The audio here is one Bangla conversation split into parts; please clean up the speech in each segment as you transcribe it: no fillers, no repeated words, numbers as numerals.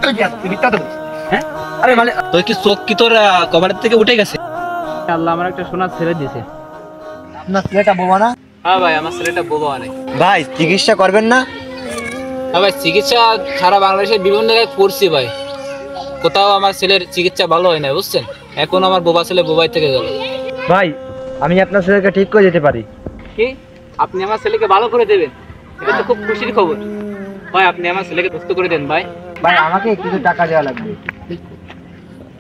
তুই মিথ্যা কথা বলছিস, হ্যাঁ? আরে মানে তুই কি চোখ কি তোর কভারের থেকে উঠে গেছে? আল্লাহ আমার একটা সোনার ছেলে দিছে। আপনার ছেলেটা বোবা না? হ্যাঁ ভাই, আমার ছেলেটা বোবা অনেক। ভাই চিকিৎসা করবেন না? হ্যাঁ ভাই, চিকিৎসা সারা বাংলাদেশের বিভিন্ন জায়গায় করছি ভাই, কোথাও আমার ছেলের চিকিৎসা ভালো হয় না, বুঝছেন? এখন আমার বোবা ছেলে বোবাই থেকে গেল। ভাই আমি আপনার ছেলেকে ঠিক করে দিতে পারি। কি আপনি আমার ছেলেকে ভালো করে দেবেন? এটা তো খুব খুশির খবর ভাই, আপনি আমার ছেলেকে সুস্থ করে দেন ভাই। ভাই আমাকে কিছু টাকা দেওয়া লাগবে।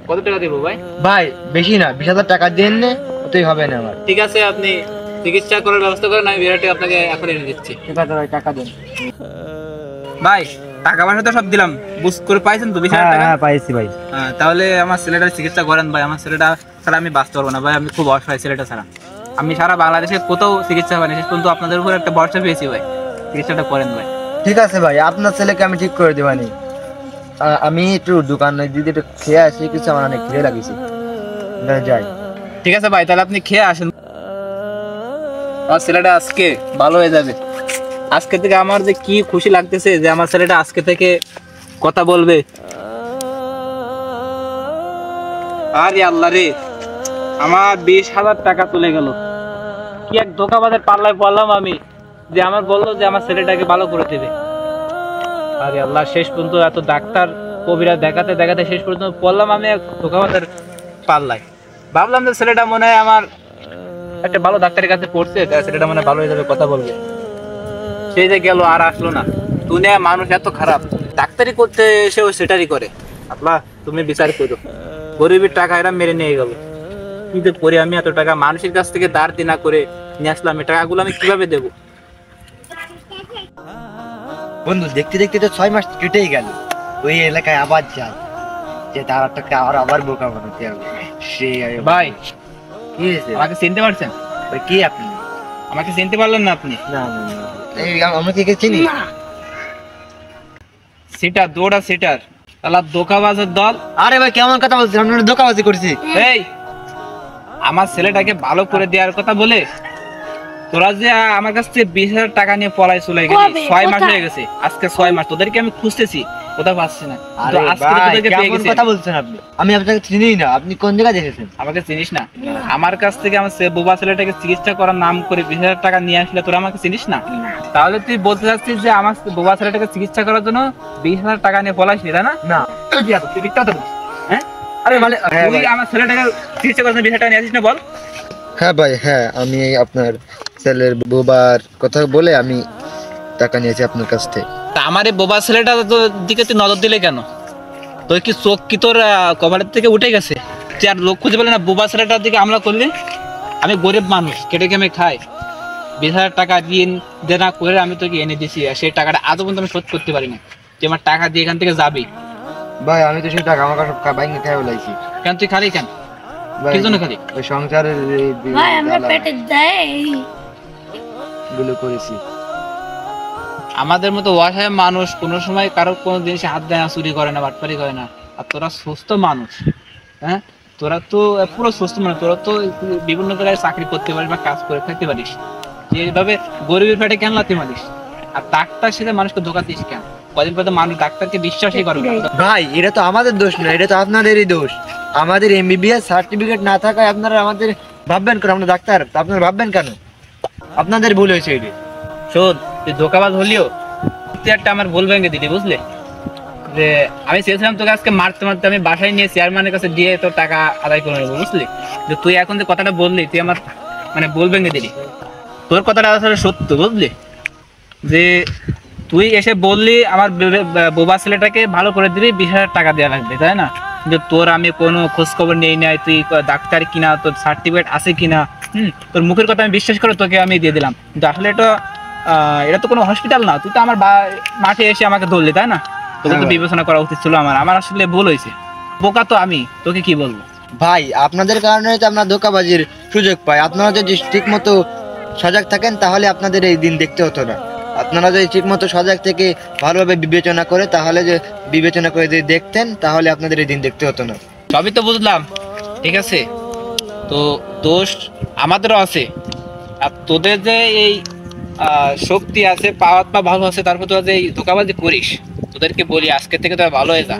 কত টাকা দেবো ভাই? ভাই বেশি না, 20,000 টাকা দিয়ে নে, ওতেই হবে না আমার। ঠিক আছে, আপনি চিকিৎসা করার ব্যবস্থা করেন, আমি বিরাটে আপনাকে এখন এনে দিচ্ছি। ঠিক আছে ভাই, টাকা দেন। ভাই টাকা পয়সা তো সব দিলাম, বুঝ করে পাইছেন তো 20,000 টাকা? হ্যাঁ পাইছি ভাই। হ্যাঁ, তাহলে আমার ছেলেটার চিকিৎসা করেন ভাই। আমার ছেলেটা ছাড়া আমি বাঁচতে পারবো না ভাই, আমি খুব অসহায় ছেলেটা ছাড়া। আমি সারা বাংলাদেশে কোথাও চিকিৎসা পাইনি, শেষ পর্যন্ত আপনাদের উপর একটা ভরসা পেয়েছি ভাই, চিকিৎসাটা করেন ভাই। ঠিক আছে ভাই, আপনার ছেলেকে আমি ঠিক করে দেবানি। আমি একটু দোকানে দিদি একটু খেয়ে আসি, কিছু আমার অনেক খেয়ে লাগিয়েছি, যাই। ঠিক আছে ভাই, তাহলে আপনি খেয়ে আসেন। আমার ছেলেটা আজকে ভালো হয়ে যাবে। আজকে থেকে আমার যে কি খুশি লাগতেছে যে আমার ছেলেটা আজকে থেকে কথা বলবে। আরে আল্লাহ রে, আমার 20,000 টাকা চলে গেল। কি এক ধোঁকাবাজের পাল্লায় পড়লাম আমি, যে আমার বললো যে আমার ছেলেটাকে ভালো করে দেবে। আরে আল্লাহ, শেষ পর্যন্ত এত ডাক্তার কবিরা দেখাতে দেখাতে শেষ পর্যন্ত পড়লাম আমি এক ধোঁকাবাজের পাল্লায়। ভাবলাম যে ছেলেটা মনে হয় আমার একটা ভালো ডাক্তারের কাছে পড়ছে, ছেলেটা মনে হয় ভালো হয়ে যাবে, কথা বলবে। সেই যে গেল, আর আসলো না। দুনিয়া মানুষ এত খারাপ, ডাক্তারি করতে এসেও সেটারই করে। আল্লাহ তুমি বিচার করো, গরিবের টাকা এরা মেরে নিয়ে গেল। কি যে করি আমি, এত টাকা মানুষের কাছ থেকে ধার দেনা করে নিয়ে আসলাম, এই টাকাগুলো আমি কিভাবে দেবো? বন্ধু দেখতে দেখতে তো 6 মাস কেটেই গেল। ওই এলাকায় আবার যাই, যে তার টাকা আর আবার বোকা বানাতে হবে। সে ভাই কি হয়েছে? আমাকে চিনতে পারছেন? ভাই কি আপনি? আমাকে চিনতে পারলেন না আপনি? না না না, এই আমরা কি চিনি? সিটার, দৌড়া সিটার, তাহলে ধোঁকাবাজের দল। আরে ভাই কেমন কথা বলছেন? আমরা ধোঁকাবাজি করছি। এই আমার ছেলেটাকে ভালো করে দেওয়ার কথা বলে তোরা যে আমার কাছ থেকে 20,000 টাকা নিয়ে পলাই চলে গেলি। 6 মাস হয়ে গেছে, আজকে 6 মাস তোদেরকে আমি খুঁজতেছি, কোথাও পাচ্ছি না। আরে আজকে ভাই তোদেরকে পেয়ে কেমন গেছি। কথা বলছেন আপনি? আমি আপনাকে চিনি না, আপনি কোন জায়গায় দেখেছেন? আমাকে চিনিস না? আমার কাছ থেকে আমার বোবা ছেলেটাকে চিকিৎসা করার নাম করে 20,000 টাকা নিয়ে আসলে তোরা আমাকে চিনিস না? তাহলে তুই বলতে চাচ্ছিস যে আমার বোবা ছেলেটাকে চিকিৎসা করার জন্য 20,000 টাকা নিয়ে পলাইছিস, তাই না? না। তুই মিথ্যা কথা বলছিস, হ্যাঁ? আরে মানে তুই আমার ছেলেটাকে চিকিৎসা করার জন্য 20,000 টাকা নিয়ে আসিস না, বল? হ্যাঁ ভাই, হ্যাঁ আমি আপনার ছেলের বোবার কথা বলে আমি টাকা নিয়েছি আপনার কাছ থেকে। তা আমার এই বোবা ছেলেটা দিকে তুই নজর দিলে কেন? তোর কি চোখ কি তোর কভারের থেকে উঠে গেছে? তুই আর লোক খুঁজে পেলে না, বোবা ছেলেটার দিকে হামলা করলি? আমি গরিব মানুষ, কেটে কেমে খাই, 20,000 টাকা ঋণ দেনা করে আমি তোকে এনে দিছি, আর সেই টাকাটা আজও পর্যন্ত আমি শোধ করতে পারি না। তুই আমার টাকা দিয়ে এখান থেকে যাবি। ভাই আমি তো সেই টাকা আমার কাছে বাইকে খেয়ে বলাইছি। কেন তুই খালি কেন? কি জন্য খালি? ওই সংসারের ভাই আমরা পেটে দেয় গুলো করেছি। আমাদের মতো অসহায় মানুষ কোনো সময় কারো কোনো জিনিসে হাত দেয় না, চুরি করে না, বাটপারি করে না। আর তোরা সুস্থ মানুষ, হ্যাঁ? তোরা তো পুরো সুস্থ মানুষ, তোরা তো বিভিন্ন জায়গায় চাকরি করতে পারিস বা কাজ করে থাকতে পারিস, এইভাবে গরিবের পেটে কেন লাথি মারিস? আর ডাক্তার সেটা মানুষকে ধোকা দিস কেন? কদিন পর মানুষ ডাক্তারকে বিশ্বাসই করে না। ভাই এটা তো আমাদের দোষ না, এটা তো আপনাদেরই দোষ। আমাদের এমবিবিএস সার্টিফিকেট না থাকায় আপনারা আমাদের ভাববেন কেন? আমরা ডাক্তার, আপনারা ভাববেন কেন? আপনাদের ভুল হয়েছে এটা। শোন, তুই ধোকাবাজ হলিও তুই একটা আমার ভুল ভেঙে দিলি, বুঝলে? যে আমি চেয়েছিলাম তোকে আজকে মারতে মারতে আমি বাসায় নিয়ে চেয়ারম্যানের কাছে দিয়ে তোর টাকা আদায় করে নেবো, বুঝলি? যে তুই এখন যে কথাটা বললি, তুই আমার মানে ভুল ভেঙে দিলি। তোর কথাটা আসলে সত্য, বুঝলি? যে তুই এসে বললি আমার বোবা ছেলেটাকে ভালো করে দিবি, 20,000 টাকা দেওয়া লাগবে, তাই না? যে তোর আমি কোনো খোঁজ খবর নেই নাই, তুই ডাক্তার কিনা, তোর সার্টিফিকেট আছে কিনা, তোর মুখের কথা আমি বিশ্বাস করে তোকে আমি দিয়ে দিলাম। কিন্তু আসলে এটা তো কোনো হসপিটাল না, তুই তো আমার মাঠে এসে আমাকে ধরলি, তাই না? তোকে তো বিবেচনা করা উচিত ছিল। আমার আসলে ভুল হয়েছে, বোকা তো আমি, তোকে কি বলবো? ভাই আপনাদের কারণে তো আমরা ধোকাবাজির সুযোগ পাই। আপনারা যদি ঠিক মতো সজাগ থাকেন তাহলে আপনাদের এই দিন দেখতে হতো না। আপনারা যদি ঠিক মতো সজাগ থেকে ভালোভাবে বিবেচনা করে যদি দেখতেন তাহলে আপনাদের এই দিন দেখতে হতো না। সবই তো বুঝলাম, ঠিক আছে, তো দোষ আমাদেরও আছে। আর তোদের যে এই শক্তি আছে, পাওয়ার পা ভালো আছে, তারপর তোরা যে এই ধোকাবাজি করিস, তোদেরকে বলি আজকে থেকে তোরা ভালো হয়ে যা।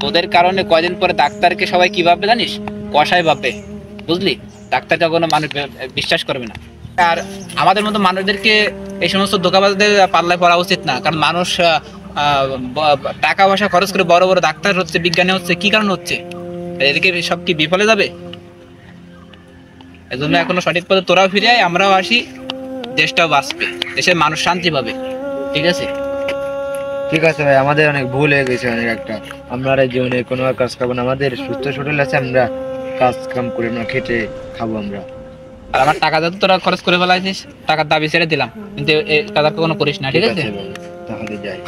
তোদের কারণে কয়দিন পরে ডাক্তারকে সবাই কি ভাববে জানিস? কষাই ভাববে, বুঝলি? ডাক্তার কখনো মানুষ বিশ্বাস করবে না। আর আমাদের মতো মানুষদেরকে এই সমস্ত ধোঁকাবাজদের পাল্লায় পড়া উচিত না, কারণ মানুষ টাকা পয়সা খরচ করে বড় বড় ডাক্তার হচ্ছে, বিজ্ঞানী হচ্ছে, কি কারণ হচ্ছে? এদিকে সব কি বিফলে যাবে? এজন্য এখনো সঠিক পথে তোরাও ফিরে আয়, আমরাও আসি, দেশটাও বাঁচবে, দেশের মানুষ শান্তি পাবে। ঠিক আছে? ঠিক আছে ভাই, আমাদের অনেক ভুল হয়ে গেছে অনেক একটা। আমরা আর এই জীবনে কোনো আর কাজ খাবো না, আমাদের সুস্থ শরীর আছে, আমরা কাজ কাম করে না খেটে খাবো আমরা। আর আমার টাকা যত তোরা খরচ করে ফেলাইছিস, টাকার দাবি ছেড়ে দিলাম, কিন্তু এই কাজটা কোনো করিস না। ঠিক আছে? ভাই, তাহলে যাই।